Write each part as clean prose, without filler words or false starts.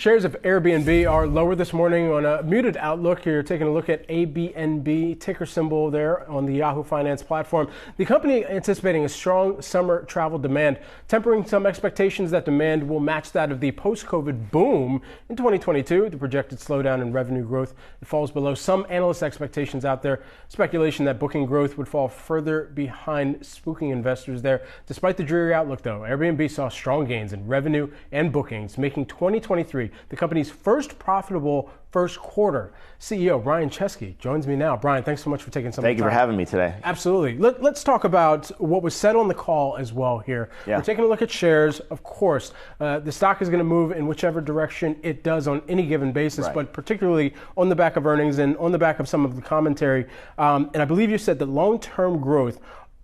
Shares of Airbnb are lower this morning on a muted outlook. You're taking a look at ABNB, ticker symbol there on the Yahoo Finance platform. The company anticipating a strong summer travel demand, tempering some expectations that demand will match that of the post-COVID boom in 2022. The projected slowdown in revenue growth falls below some analyst expectations out there. Speculation that booking growth would fall further behind, spooking investors there. Despite the dreary outlook, though, Airbnb saw strong gains in revenue and bookings, making 2023 the company's first profitable first quarter. CEO Brian Chesky joins me now. Brian, thanks so much for taking some time. Thank you for having me today. Absolutely. Let's talk about what was said on the call as well here. Yeah. We're taking a look at shares. Of course, the stock is going to move in whichever direction it does on any given basis, Right. but particularly on the back of earnings and on the back of some of the commentary. And I believe you said that long-term growth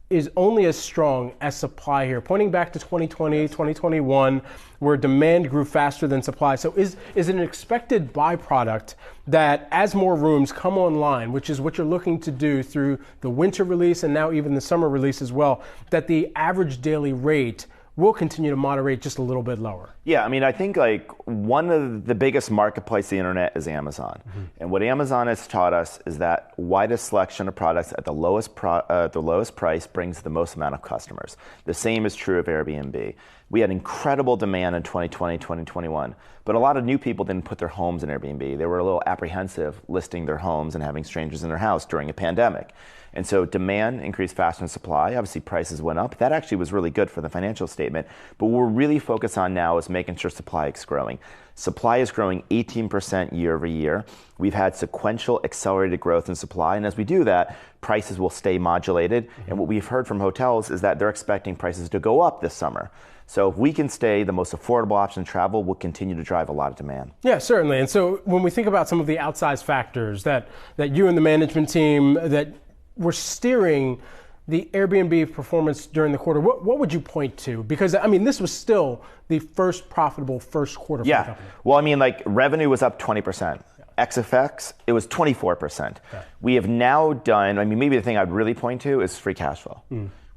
is only as strong as supply here, pointing back to 2020, yes. 2021, where demand grew faster than supply. So is it an expected byproduct that as more rooms come online, which is what you're looking to do through the winter release and now even the summer release as well, that the average daily rate will continue to moderate just a little bit lower? Yeah, I mean, I think like one of the biggest marketplace of the internet is Amazon. Mm-hmm. And what Amazon has taught us is that widest selection of products at the lowest price brings the most amount of customers. The same is true of Airbnb. We had incredible demand in 2020, 2021, but a lot of new people didn't put their homes in Airbnb. They were a little apprehensive listing their homes and having strangers in their house during a pandemic. And so demand increased faster than supply. Obviously, prices went up. That actually was really good for the financial statement. But what we're really focused on now is making sure supply is growing. Supply is growing 18% year over year. We've had sequential accelerated growth in supply. And as we do that, prices will stay modulated. Mm-hmm. And what we've heard from hotels is that they're expecting prices to go up this summer. So if we can stay the most affordable option in travel, we'll continue to drive a lot of demand. Yeah, certainly. And so when we think about some of the outsized factors that you and the management team that were steering the Airbnb performance during the quarter, what would you point to? Because, I mean, this was still the first profitable first quarter for the company. Well, I mean, like revenue was up 20%. XFX, it was 24%. Okay. We have now done, I mean, maybe the thing I'd really point to is free cash flow.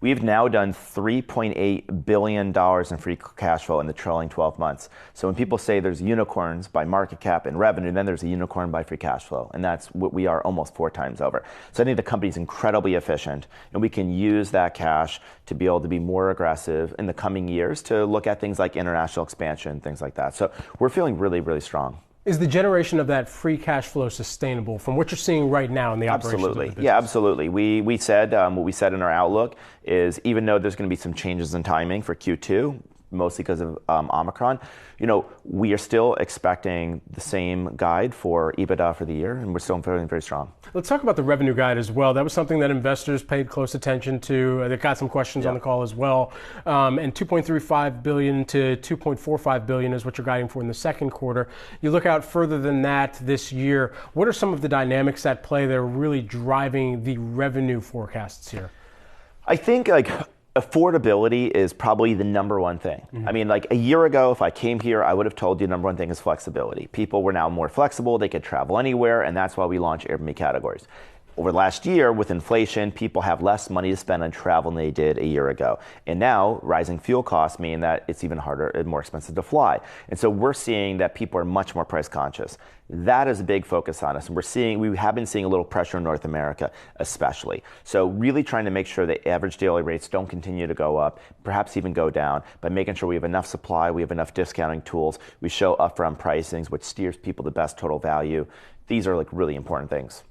We've now done $3.8 billion in free cash flow in the trailing 12 months. So when people say there's unicorns by market cap and revenue, then there's a unicorn by free cash flow. And that's what we are almost 4 times over. So I think the company's incredibly efficient, and we can use that cash to be able to be more aggressive in the coming years to look at things like international expansion, things like that. So we're feeling really, really strong. Is the generation of that free cash flow sustainable from what you're seeing right now in the operations of the business? Yeah, absolutely. We said, what we said in our outlook is even though there's going to be some changes in timing for Q2, mostly because of Omicron, we are still expecting the same guide for EBITDA for the year, and we're still feeling very strong. Let's talk about the revenue guide as well. That was something that investors paid close attention to. They got some questions on the call as well. And $2.35 billion to $2.45 billion is what you're guiding for in the second quarter. You look out further than that this year. What are some of the dynamics at play that are really driving the revenue forecasts here? I think affordability is probably the number one thing. Mm-hmm. I mean, like a year ago, if I came here, I would have told you the number one thing is flexibility. People were now more flexible. They could travel anywhere, and that's why we launched Airbnb categories. Over the last year, with inflation, people have less money to spend on travel than they did a year ago. And now, rising fuel costs mean that it's even harder and more expensive to fly. And so we're seeing that people are much more price conscious. That is a big focus on us. And we have been seeing a little pressure in North America, especially. So really trying to make sure that average daily rates don't continue to go up, perhaps even go down, by making sure we have enough supply, we have enough discounting tools, we show upfront pricings, which steers people the best total value. These are like really important things.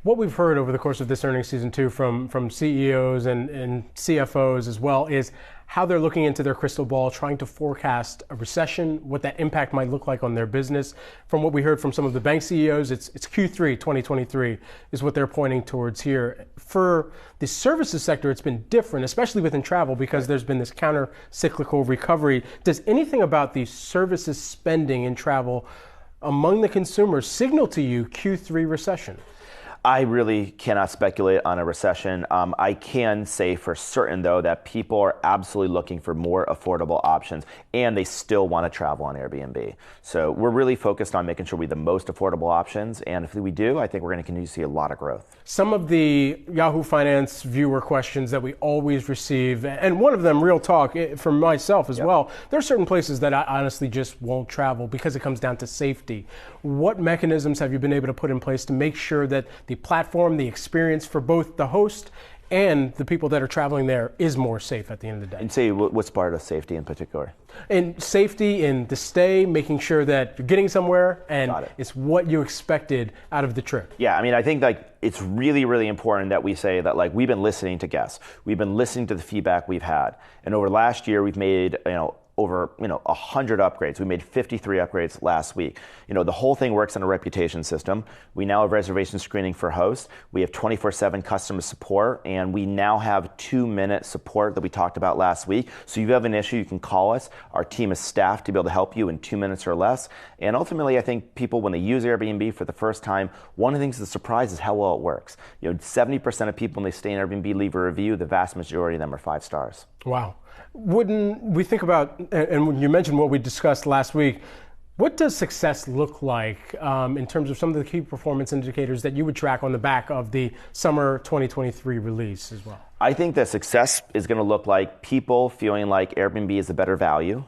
What we've heard over the course of this earnings season too from CEOs and CFOs as well is how they're looking into their crystal ball, trying to forecast a recession, what that impact might look like on their business. From what we heard from some of the bank CEOs, it's Q3 2023 is what they're pointing towards here. For the services sector, it's been different, especially within travel, because there's been this counter-cyclical recovery. Does anything about the services spending in travel among the consumers signal to you Q3 recession? I really cannot speculate on a recession. I can say for certain, though, that people are absolutely looking for more affordable options, and they still want to travel on Airbnb. So we're really focused on making sure we have the most affordable options, and if we do, I think we're going to continue to see a lot of growth. Some of the Yahoo Finance viewer questions that we always receive, and one of them, real talk, from myself as well, there are certain places that I honestly just won't travel because it comes down to safety. What mechanisms have you been able to put in place to make sure that the platform, the experience for both the host and the people that are traveling there is more safe at the end of the day? And say, what's part of safety in particular? In safety, in the stay, making sure that you're getting somewhere and it's what you expected out of the trip. Yeah, I mean, I think it's really, really important that we say that we've been listening to guests. We've been listening to the feedback we've had. And over last year, we've made, over 100 upgrades. We made 53 upgrades last week. The whole thing works on a reputation system. We now have reservation screening for hosts. We have 24/7 customer support, and we now have 2-minute support that we talked about last week. So if you have an issue, you can call us. Our team is staffed to be able to help you in 2 minutes or less. And ultimately, I think people, when they use Airbnb for the first time, one of the things that's a surprise is how well it works. 70% of people, when they stay in Airbnb, leave a review. The vast majority of them are 5 stars. Wow. Wouldn't we think about, and when you mentioned what we discussed last week, what does success look like in terms of some of the key performance indicators that you would track on the back of the summer 2023 release as well? I think that success is going to look like people feeling like Airbnb is a better value,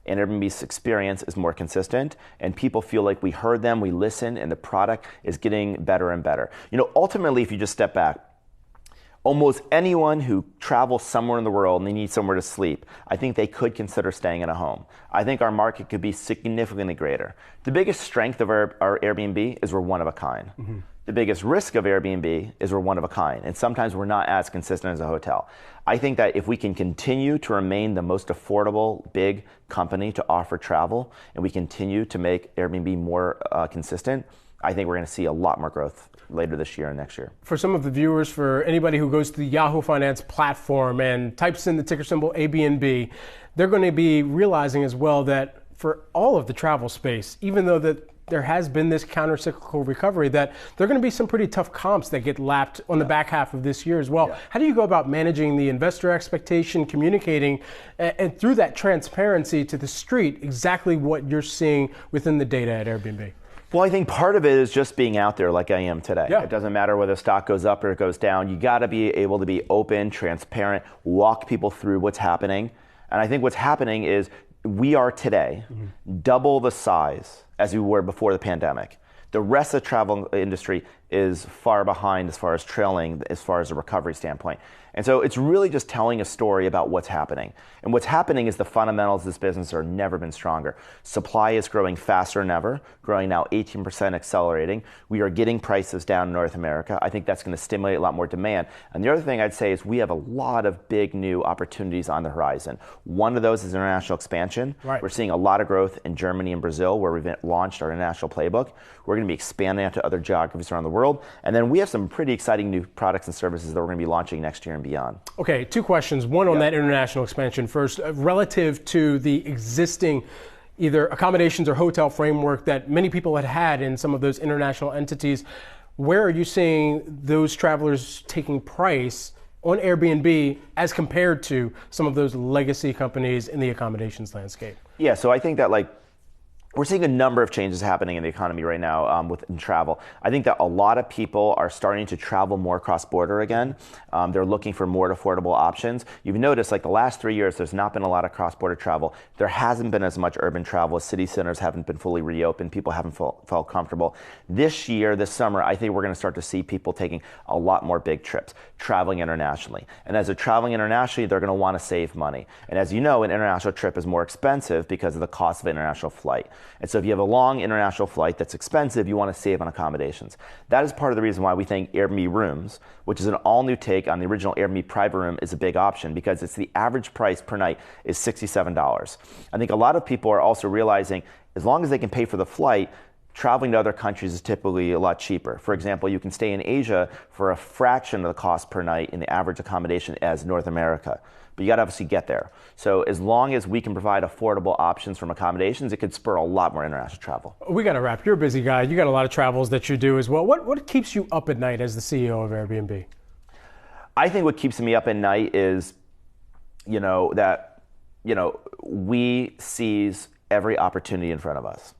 and Airbnb's experience is more consistent, and people feel like we heard them, we listened, and the product is getting better and better. Ultimately, if you just step back, almost anyone who travels somewhere in the world and they need somewhere to sleep, I think they could consider staying in a home. I think our market could be significantly greater. The biggest strength of our Airbnb is we're one of a kind. Mm-hmm. The biggest risk of Airbnb is we're one of a kind, and sometimes we're not as consistent as a hotel. I think that if we can continue to remain the most affordable big company to offer travel, and we continue to make Airbnb more consistent, I think we're going to see a lot more growth later this year and next year. For some of the viewers, for anybody who goes to the Yahoo Finance platform and types in the ticker symbol ABNB, they're going to be realizing as well that for all of the travel space, even though that there has been this counter-cyclical recovery, that there are going to be some pretty tough comps that get lapped on the back half of this year as well. Yeah. How do you go about managing the investor expectation, communicating, and through that transparency to the street, exactly what you're seeing within the data at Airbnb? Well, I think part of it is just being out there like I am today. Yeah. It doesn't matter whether stock goes up or it goes down. You got to be able to be open, transparent, walk people through what's happening. And I think what's happening is we are today double the size as we were before the pandemic. The rest of the travel industry is far behind as far as trailing, as far as a recovery standpoint. And so it's really just telling a story about what's happening. And what's happening is the fundamentals of this business have never been stronger. Supply is growing faster than ever, growing now 18%, accelerating. We are getting prices down in North America. I think that's going to stimulate a lot more demand. And the other thing I'd say is we have a lot of big new opportunities on the horizon. One of those is international expansion. Right. We're seeing a lot of growth in Germany and Brazil, where we've launched our international playbook. We're going to be expanding out to other geographies around the world. And then we have some pretty exciting new products and services that we're going to be launching next year and beyond. Okay, 2 questions. One on that international expansion first. Relative to the existing either accommodations or hotel framework that many people had in some of those international entities, where are you seeing those travelers taking price on Airbnb as compared to some of those legacy companies in the accommodations landscape? Yeah, so I think that we're seeing a number of changes happening in the economy right now within travel. I think that a lot of people are starting to travel more cross-border again. They're looking for more affordable options. You've noticed the last 3 years, there's not been a lot of cross-border travel. There hasn't been as much urban travel. City centers haven't been fully reopened. People haven't felt comfortable. This year, this summer, I think we're going to start to see people taking a lot more big trips, traveling internationally. And as they're traveling internationally, they're going to want to save money. And as you know, an international trip is more expensive because of the cost of an international flight. And so if you have a long international flight that's expensive, you want to save on accommodations. That is part of the reason why we think Airbnb Rooms, which is an all-new take on the original Airbnb private room, is a big option because it's the average price per night is $67. I think a lot of people are also realizing as long as they can pay for the flight, traveling to other countries is typically a lot cheaper. For example, you can stay in Asia for a fraction of the cost per night in the average accommodation as North America. but you got to obviously get there. So as long as we can provide affordable options from accommodations, it could spur a lot more international travel. We got to wrap. You're a busy guy. You got a lot of travels that you do as well. What keeps you up at night as the CEO of Airbnb? I think what keeps me up at night is, we seize every opportunity in front of us.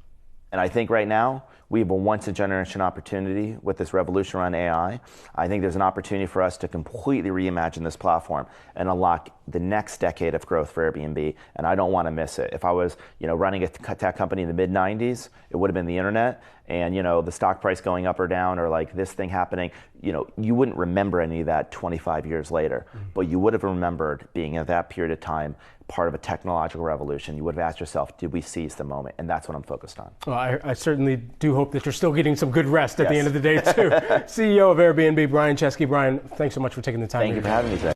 And I think right now, we have a once-in-a-generation opportunity with this revolution around AI. I think there's an opportunity for us to completely reimagine this platform and unlock the next decade of growth for Airbnb, and I don't want to miss it. If I was, running a tech company in the mid-90s, it would have been the internet, and, the stock price going up or down, or like this thing happening, you wouldn't remember any of that 25 years later, but you would have remembered being at that period of time part of a technological revolution. You would have asked yourself, did we seize the moment? And that's what I'm focused on. Well, I certainly do hope that you're still getting some good rest at the end of the day, too. CEO of Airbnb, Brian Chesky. Brian, thanks so much for taking the time. Thank you for having me today.